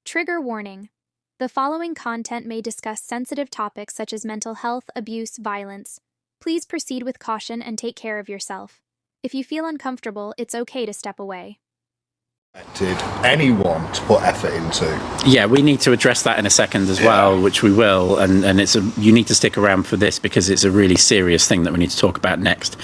Trigger warning. The following content may discuss sensitive topics such as mental health, abuse, violence. Please proceed with caution and take care of yourself. If you feel uncomfortable, it's okay to step away. Did anyone to put effort into? Yeah, we need to address that in a second as well, which we will, and you need to stick around for this because it's a really serious thing that we need to talk about next.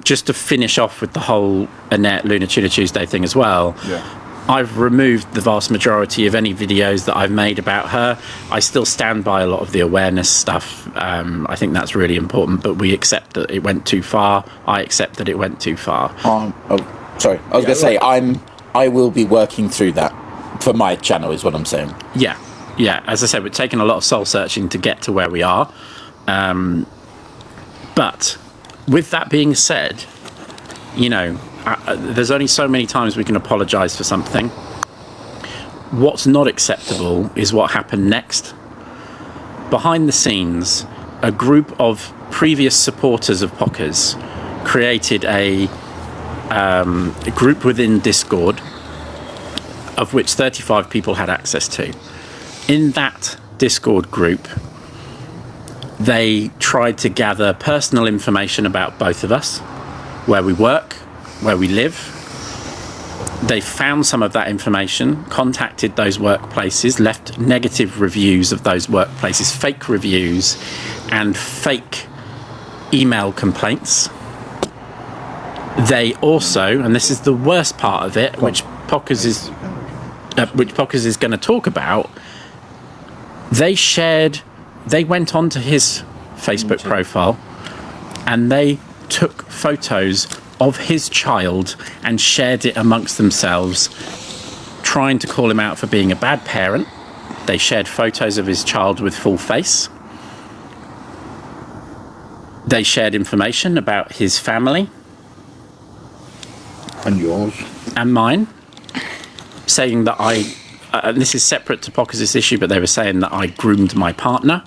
Just to finish off with the whole Annette Lunar Tuna Tuesday thing as well. Yeah. I've removed the vast majority of any videos that I've made about her. I still stand by a lot of the awareness stuff. I think that's really important, but we accept that it went too far. I accept that it went too far. Sorry, I was going to say, I will be working through that for my channel, is what I'm saying. Yeah. As I said, we're taking a lot of soul searching to get to where we are. But with that being said, there's only so many times we can apologise for something. What's not acceptable is what happened next. Behind the scenes, a group of previous supporters of Pockerz created a group within Discord, of which 35 people had access to. In that Discord group, they tried to gather personal information about both of us, where we work, where we live. They found some of that information, contacted those workplaces, left negative reviews of those workplaces, fake reviews and fake email complaints. They also, and this is the worst part of it, which Pockerz is going to talk about, they went onto his Facebook profile and they took photos of his child and shared it amongst themselves, trying to call him out for being a bad parent. They shared photos of his child with full face. They shared information about his family. And yours. And mine. Saying that and this is separate to Pockerz' issue, but they were saying that I groomed my partner.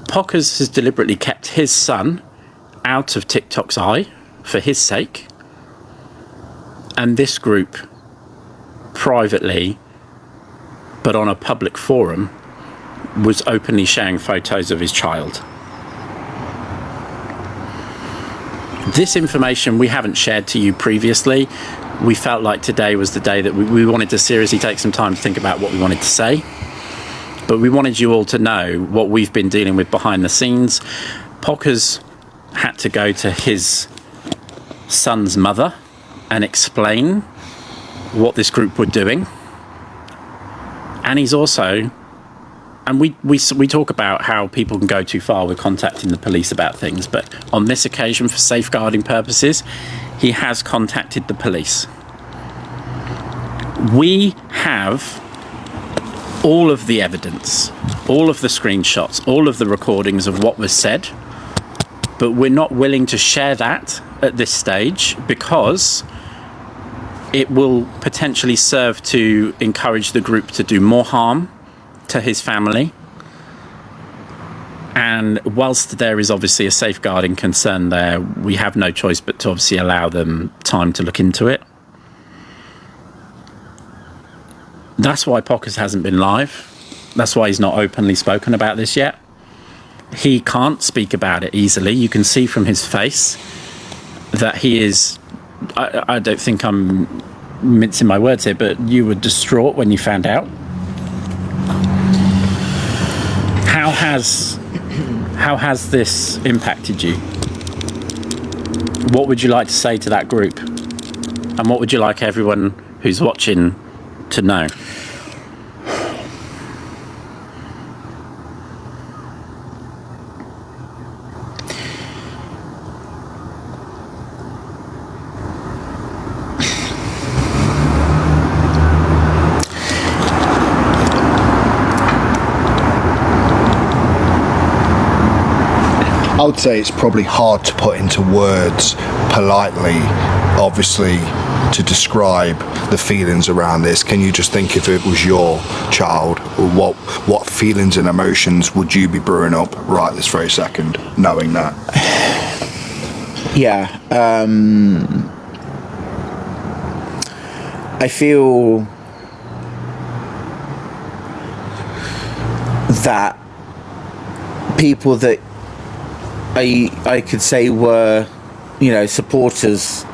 Pockerz has deliberately kept his son out of TikTok's eye for his sake, and this group privately, but on a public forum, was openly sharing photos of his child. This information we haven't shared to you previously. We felt like today was the day that we wanted to seriously take some time to think about what we wanted to say, but we wanted you all to know what we've been dealing with behind the scenes. Pockerz had to go to his son's mother and explain what this group were doing. And he's also, and we talk about how people can go too far with contacting the police about things, but on this occasion, for safeguarding purposes, he has contacted the police. We have all of the evidence, all of the screenshots, all of the recordings of what was said, but we're not willing to share that at this stage because it will potentially serve to encourage the group to do more harm to his family. And whilst there is obviously a safeguarding concern there, we have no choice but to obviously allow them time to look into it. That's why Pockerz hasn't been live. That's why he's not openly spoken about this yet. He can't speak about it easily. You can see from his face that he is, I don't think I'm mincing my words here, but you were distraught when you found out. How has this impacted you? What would you like to say to that group? And what would you like everyone who's watching to know? I would say it's probably hard to put into words politely, obviously, to describe the feelings around this. Can you just think, if it was your child, what feelings and emotions would you be brewing up right this very second, knowing that? I feel that people that I could say were, supporters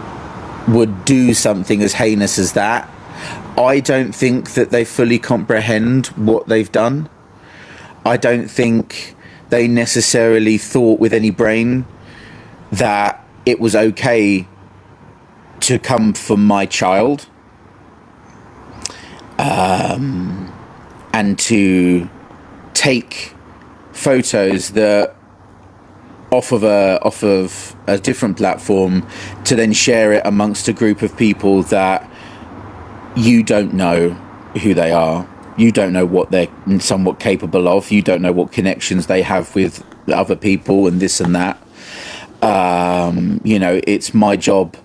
would do something as heinous as that. I don't think that they fully comprehend what they've done. I don't think they necessarily thought with any brain that it was okay to come from my child, and to take photos that off of a different platform to then share it amongst a group of people that you don't know who they are. You don't know what they're somewhat capable of. You don't know what connections they have with other people and this and that. It's my job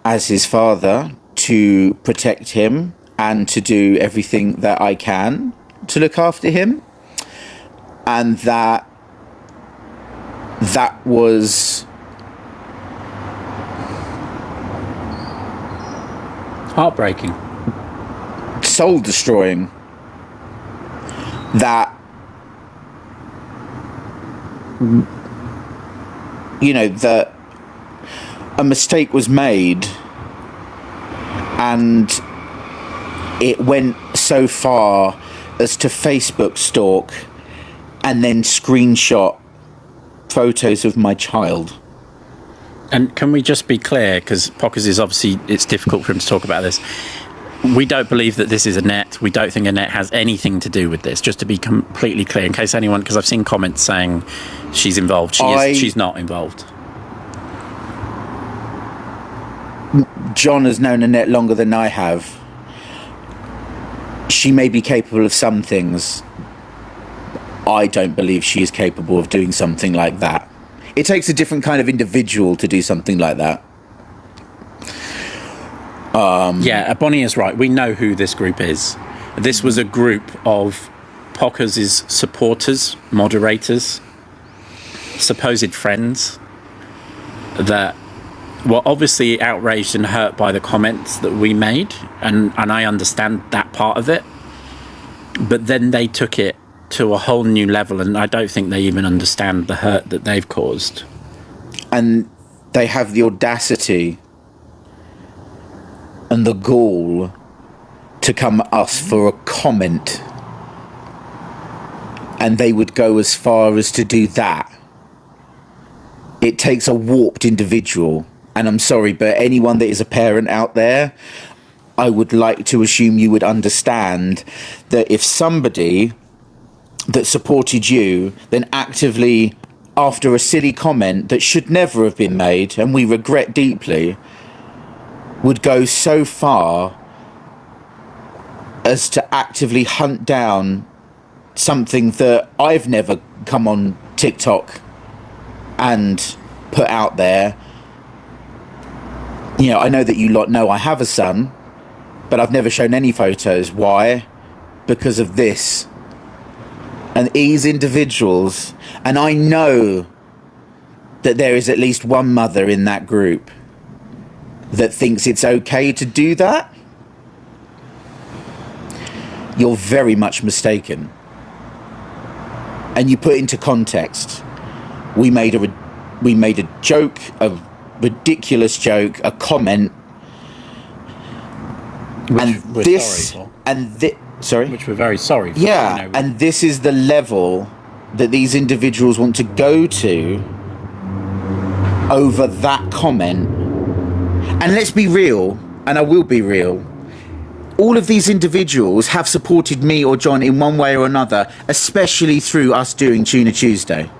as his father to protect him and to do everything that I can to look after him. And that was heartbreaking, soul destroying. That that a mistake was made and it went so far as to Facebook stalk and then screenshot photos of my child. And can we just be clear, because Pockerz is obviously, it's difficult for him to talk about this. We don't believe that this is Annette. We don't think Annette has anything to do with this, just to be completely clear, in case anyone, because I've seen comments saying she's involved. She's not involved. John has known Annette longer than I have. She may be capable of some things. I don't believe she is capable of doing something like that. It takes a different kind of individual to do something like that. Yeah, Bonnie is right. We know who this group is. This was a group of Pockerz' supporters, moderators, supposed friends that were obviously outraged and hurt by the comments that we made, and I understand that part of it. But then they took it to a whole new level, and I don't think they even understand the hurt that they've caused. And they have the audacity and the gall to come at us for a comment, and they would go as far as to do that. It takes a warped individual, and I'm sorry, but anyone that is a parent out there, I would like to assume you would understand that if somebody that supported you then actively, after a silly comment that should never have been made, and we regret deeply, would go so far as to actively hunt down something that I've never come on TikTok and put out there. I know that you lot know I have a son, but I've never shown any photos. Why? Because of this. And these individuals, and I know that there is at least one mother in that group that thinks it's okay to do that. You're very much mistaken. And you put into context, we made a joke, a ridiculous joke, a comment, Which we're very sorry for. Yeah, and this is the level that these individuals want to go to over that comment. And let's be real, and I will be real, all of these individuals have supported me or John in one way or another, especially through us doing Tuna Tuesday.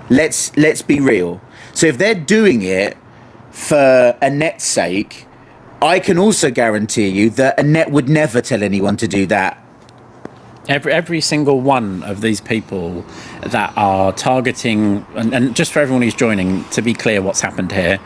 Let's be real. So if they're doing it for Annette's sake, I can also guarantee you that Annette would never tell anyone to do that. Every single one of these people that are targeting, and just for everyone who's joining, to be clear what's happened here,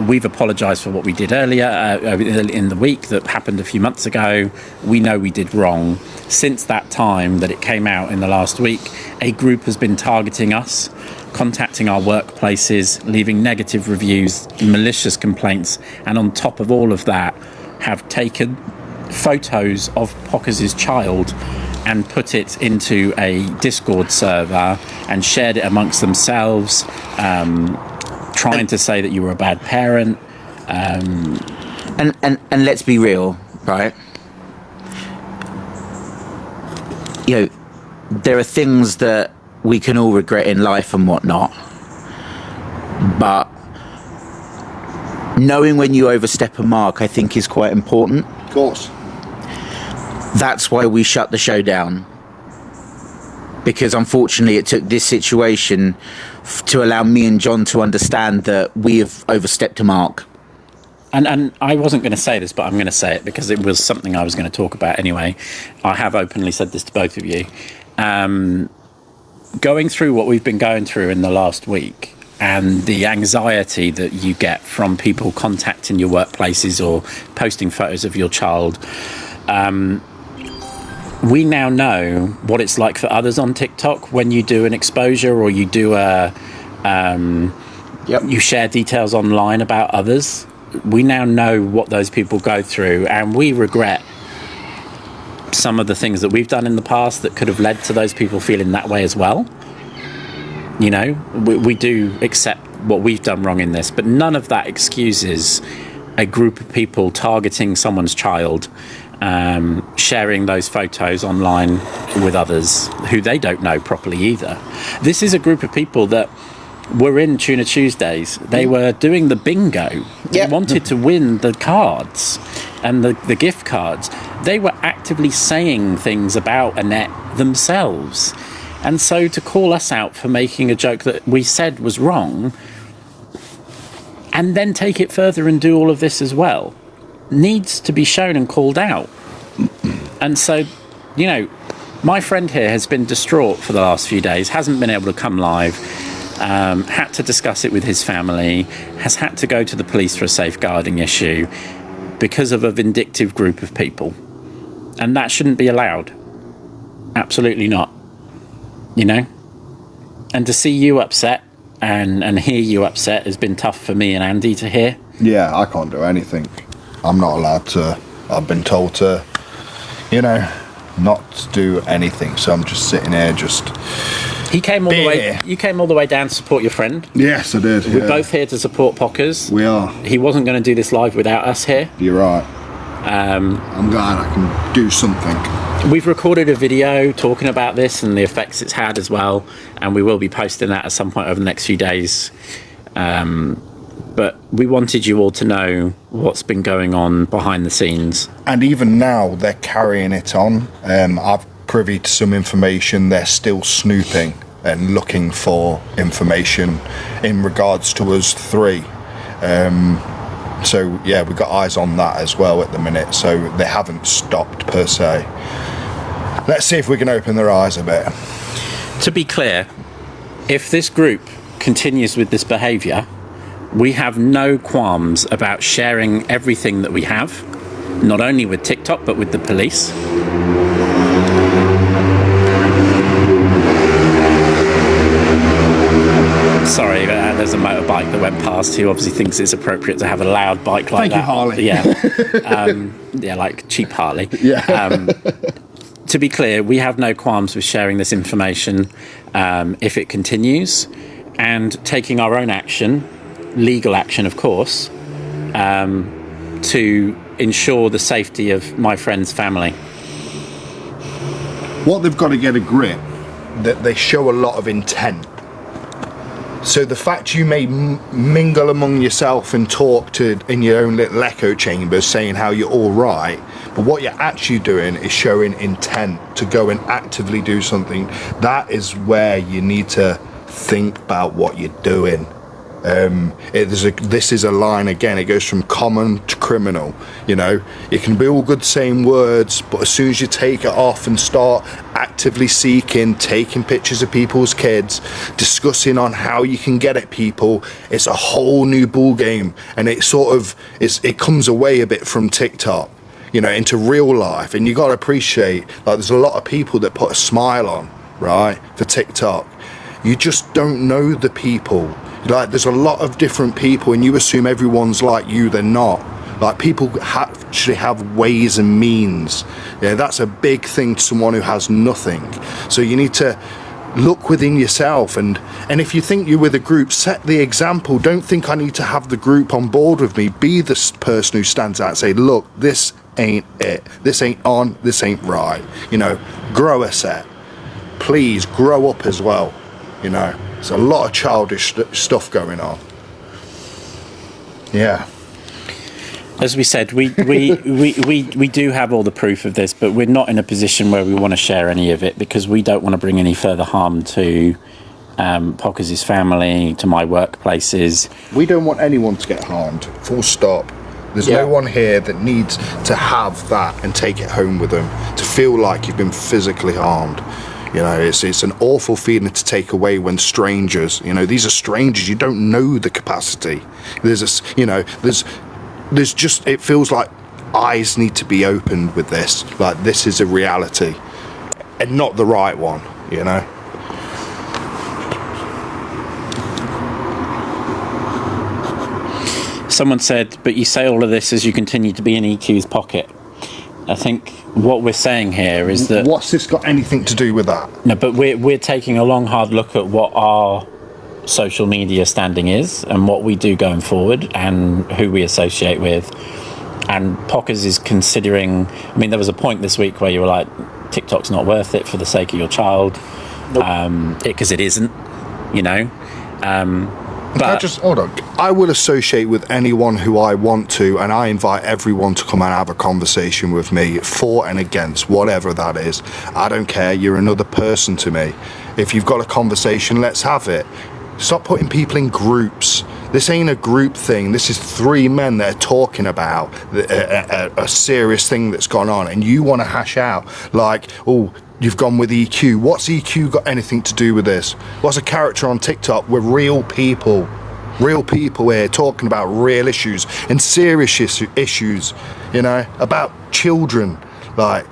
we've apologised for what we did earlier in the week that happened a few months ago. We know we did wrong. Since that time that it came out in the last week, a group has been targeting us, contacting our workplaces, leaving negative reviews, malicious complaints, and on top of all of that, have taken photos of Pockerz' child and put it into a Discord server and shared it amongst themselves, trying to say that you were a bad parent. And let's be real, right? You know, there are things that we can all regret in life and whatnot, but knowing when you overstep a mark, I think, is quite important. Of course. That's why we shut the show down, because unfortunately it took this situation to allow me and John to understand that we have overstepped a mark. And I wasn't going to say this, but I'm going to say it because it was something I was going to talk about anyway. I have openly said this to both of you. Going through what we've been going through in the last week, and the anxiety that you get from people contacting your workplaces or posting photos of your child, we now know what it's like for others on TikTok when you do an exposure or you do you share details online about others. We now know what those people go through, and we regret some of the things that we've done in the past that could have led to those people feeling that way as well. You know, we do accept what we've done wrong in this, but none of that excuses a group of people targeting someone's child, sharing those photos online with others who they don't know properly either. This is a group of people that were in Tuna Tuesdays. They were doing the bingo. They wanted to win the cards and the gift cards. They were actively saying things about Annette themselves. And so to call us out for making a joke that we said was wrong and then take it further and do all of this as well needs to be shown and called out. And so, you know, my friend here has been distraught for the last few days, hasn't been able to come live, had to discuss it with his family, has had to go to the police for a safeguarding issue because of a vindictive group of people. And that shouldn't be allowed. Absolutely not. You know? And to see you upset and hear you upset has been tough for me and Andy to hear. Yeah, I can't do anything. I'm not allowed to. I've been told to, you know, not do anything. So I'm just sitting here just... He came all the way. You came all the way down to support your friend. Yes, I did. We're both here to support Pockerz. We are. He wasn't going to do this live without us here. You're right. I'm glad I can do something. We've recorded a video talking about this and the effects it's had as well, and we will be posting that at some point over the next few days. But we wanted you all to know what's been going on behind the scenes. And even now, they're carrying it on. I've privy to some information. They're still snooping and looking for information in regards to us three. So yeah, we've got eyes on that as well at the minute. So they haven't stopped per se. Let's see if we can open their eyes a bit. To be clear, if this group continues with this behaviour, we have no qualms about sharing everything that we have, not only with TikTok but with the police. Sorry, there's a motorbike that went past who obviously thinks it's appropriate to have a loud bike like that. Thank you, Harley. Yeah. Yeah, like cheap Harley. Yeah. To be clear, we have no qualms with sharing this information if it continues, and taking our own action, legal action of course, to ensure the safety of my friend's family. What they've got to get a grip, that they show a lot of intent. So the fact you may mingle among yourself and talk to in your own little echo chamber saying how you're all right, but what you're actually doing is showing intent to go and actively do something. That is where you need to think about what you're doing. This is a line again, it goes from common to criminal. You know, you can be all good saying words, but as soon as you take it off and start actively seeking, taking pictures of people's kids, discussing on how you can get at people, it's a whole new ball game. And it comes away a bit from TikTok, you know, into real life. And you got to appreciate, like, there's a lot of people that put a smile on, right, for TikTok. You just don't know the people. Like, there's a lot of different people and you assume everyone's like you. They're not. Like, people actually have ways and means. Yeah, that's a big thing to someone who has nothing. So you need to look within yourself, and if you think you're with a group, set the example. Don't think I need to have the group on board with me. Be the person who stands out and say, look, this ain't it, this ain't on, this ain't right. You know, grow a set. Please grow up as well. You know, there's a lot of childish stuff going on. Yeah. As we said, we do have all the proof of this, but we're not in a position where we want to share any of it, because we don't want to bring any further harm to Pockerz' family, to my workplaces. We don't want anyone to get harmed, full stop. There's no one here that needs to have that and take it home with them, to feel like you've been physically harmed. You know, it's an awful feeling to take away when strangers, you know, these are strangers, you don't know the capacity. There's just, it feels like eyes need to be opened with this. Like, this is a reality and not the right one, you know? Someone said, but you say all of this as you continue to be in EQ's pocket. I think what we're saying here is that... What's this got anything to do with that? No, but we're taking a long, hard look at what our social media standing is and what we do going forward and who we associate with. And Pockerz is considering... I mean, there was a point this week where you were like, TikTok's not worth it for the sake of your child. Nope. Because it isn't, you know. But hold on. I will associate with anyone who I want to, and I invite everyone to come and have a conversation with me, for and against, whatever that is. I don't care. You're another person to me. If you've got a conversation, let's have it. Stop putting people in groups. This ain't a group thing. This is three men that are talking about a serious thing that's gone on, and you want to hash out like, oh, you've gone with EQ. What's EQ got anything to do with this? What's a character on TikTok? We're real people. Real people here talking about real issues and serious issues, you know, about children. Like,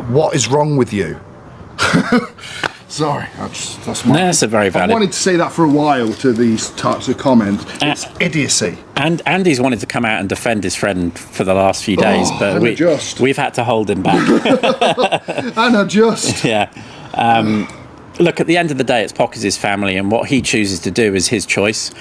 what is wrong with you? Sorry, that's a very valid... I wanted to say that for a while to these types of comments. It's idiocy. And Andy's wanted to come out and defend his friend for the last few days, but we've had to hold him back. And adjust. Yeah. Look, at the end of the day, it's Pockerz' family, and what he chooses to do is his choice.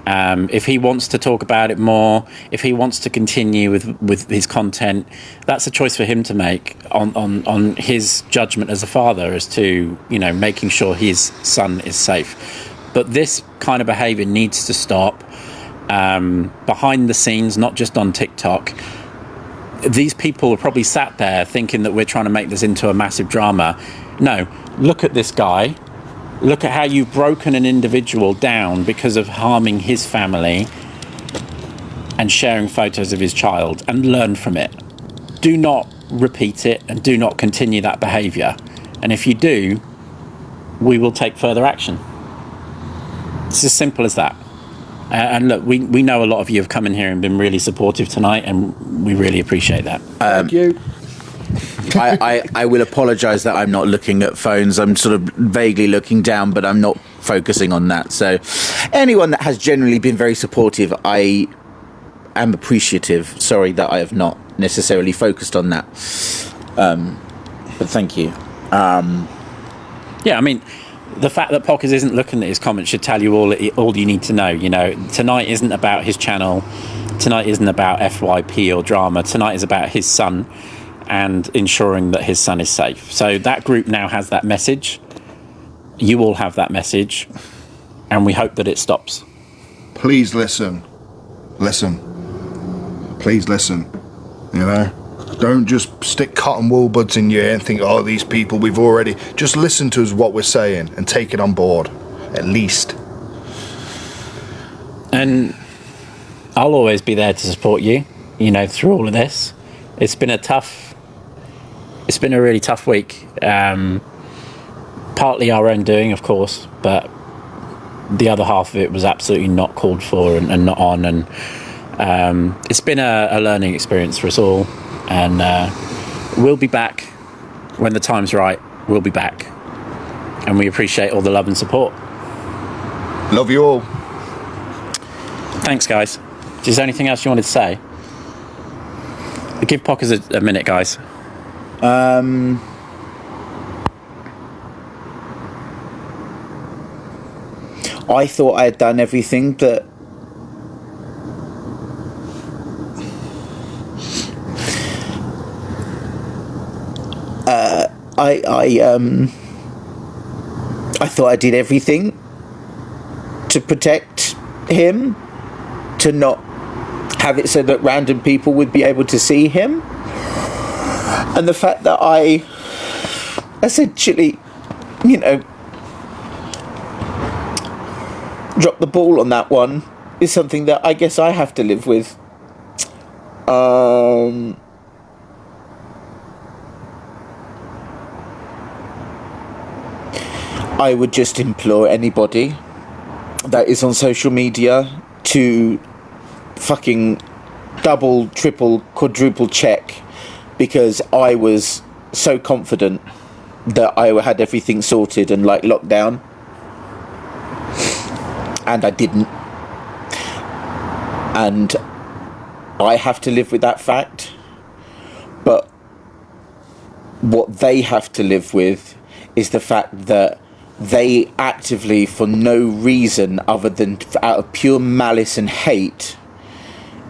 If he wants to talk about it more, if he wants to continue with his content, that's a choice for him to make on his judgment as a father as to, you know, making sure his son is safe. But this kind of behaviour needs to stop behind the scenes, not just on TikTok. These people are probably sat there thinking that we're trying to make this into a massive drama. No, look at this guy. Look at how you've broken an individual down because of harming his family and sharing photos of his child, and learn from it. Do not repeat it and do not continue that behaviour. And if you do, we will take further action. It's as simple as that. And look, we know a lot of you have come in here and been really supportive tonight, and we really appreciate that. Thank you. I will apologise that I'm not looking at phones. I'm sort of vaguely looking down, but I'm not focusing on that. So anyone that has generally been very supportive, I am appreciative. Sorry that I have not necessarily focused on that. But thank you. Yeah, I mean, the fact that Pockerz isn't looking at his comments should tell you all you need to know. You know, tonight isn't about his channel. Tonight isn't about FYP or drama. Tonight is about his son and ensuring that his son is safe. So that group now has that message. You all have that message, and we hope that it stops. Please listen. Listen. Please listen. You know? Don't just stick cotton wool buds in your ear and think, oh, these people, we've already... Just listen to us, what we're saying, and take it on board, at least. And I'll always be there to support you, you know, through all of this. It's been a really tough week. Partly our own doing, of course, but the other half of it was absolutely not called for and not on. And it's been a learning experience for us all. And we'll be back when the time's right. We'll be back. And we appreciate all the love and support. Love you all. Thanks, guys. Is there anything else you wanted to say? Give Pockerz a minute, guys. I thought I had done everything that I thought I did everything to protect him, to not have it so that random people would be able to see him. And the fact that I essentially, you know, dropped the ball on that one is something that I guess I have to live with. I would just implore anybody that is on social media to fucking double, triple, quadruple check, because I was so confident that I had everything sorted and like locked down, and I didn't. And I have to live with that fact. But what they have to live with is the fact that they actively, for no reason other than out of pure malice and hate,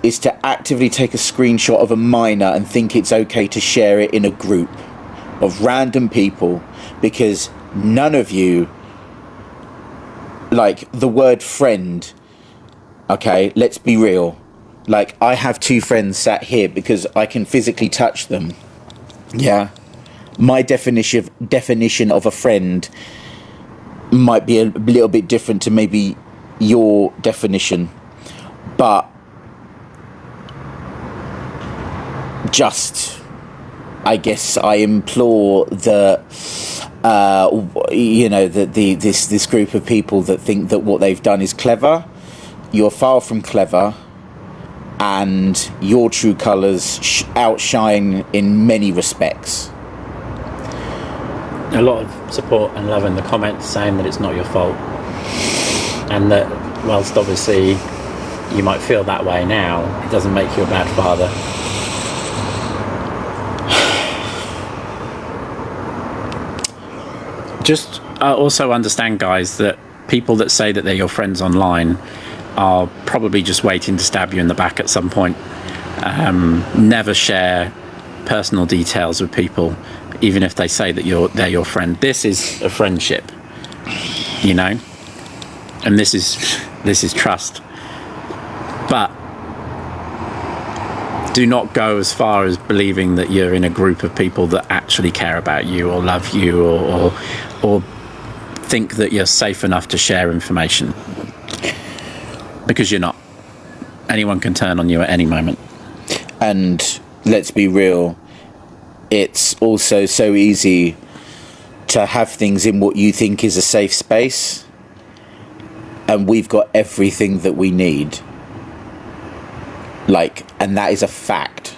is to actively take a screenshot of a minor and think it's okay to share it in a group of random people, because none of you, like, the word friend, okay, let's be real, like, I have 2 friends sat here because I can physically touch them. Yeah, my definition of a friend might be a little bit different to maybe your definition, but just, I guess I implore the this group of people that think that what they've done is clever. You're far from clever, and your true colours outshine in many respects. A lot of support and love in the comments saying that it's not your fault, and that whilst obviously you might feel that way now, it doesn't make you a bad father. Just also understand, guys, that people that say that they're your friends online are probably just waiting to stab you in the back at some point. Never share personal details with people, even if they say that they're your friend. This is a friendship, you know, and this is trust. But do not go as far as believing that you're in a group of people that actually care about you or love you, or think that you're safe enough to share information, because you're not. Anyone can turn on you at any moment. And let's be real, it's also so easy to have things in what you think is a safe space, and we've got everything that we need. Like, and that is a fact.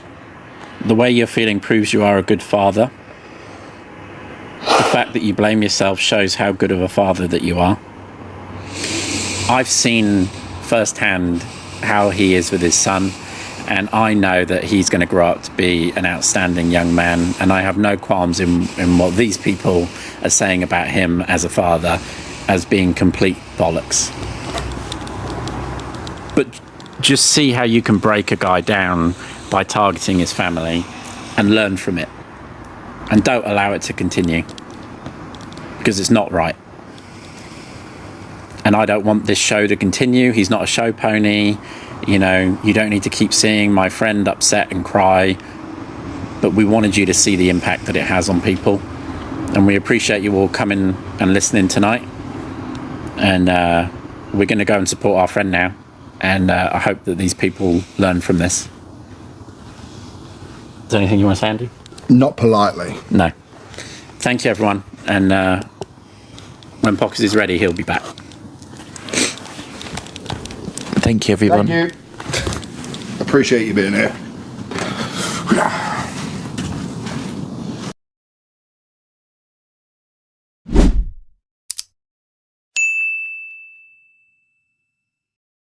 The way you're feeling proves you are a good father. The fact that you blame yourself shows how good of a father that you are. I've seen firsthand how he is with his son, and I know that he's going to grow up to be an outstanding young man, and I have no qualms in what these people are saying about him as a father as being complete bollocks. But just see how you can break a guy down by targeting his family, and learn from it, and don't allow it to continue, because it's not right. And I don't want this show to continue. He's not a show pony. You know, you don't need to keep seeing my friend upset and cry, but we wanted you to see the impact that it has on people, and we appreciate you all coming and listening tonight. And we're going to go and support our friend now, and I hope that these people learn from this. Is there anything you want to say, Andy? Not politely. No. Thank you, everyone, and when Pockerz is ready, he'll be back. Thank you, everyone. Thank you. Appreciate you being here.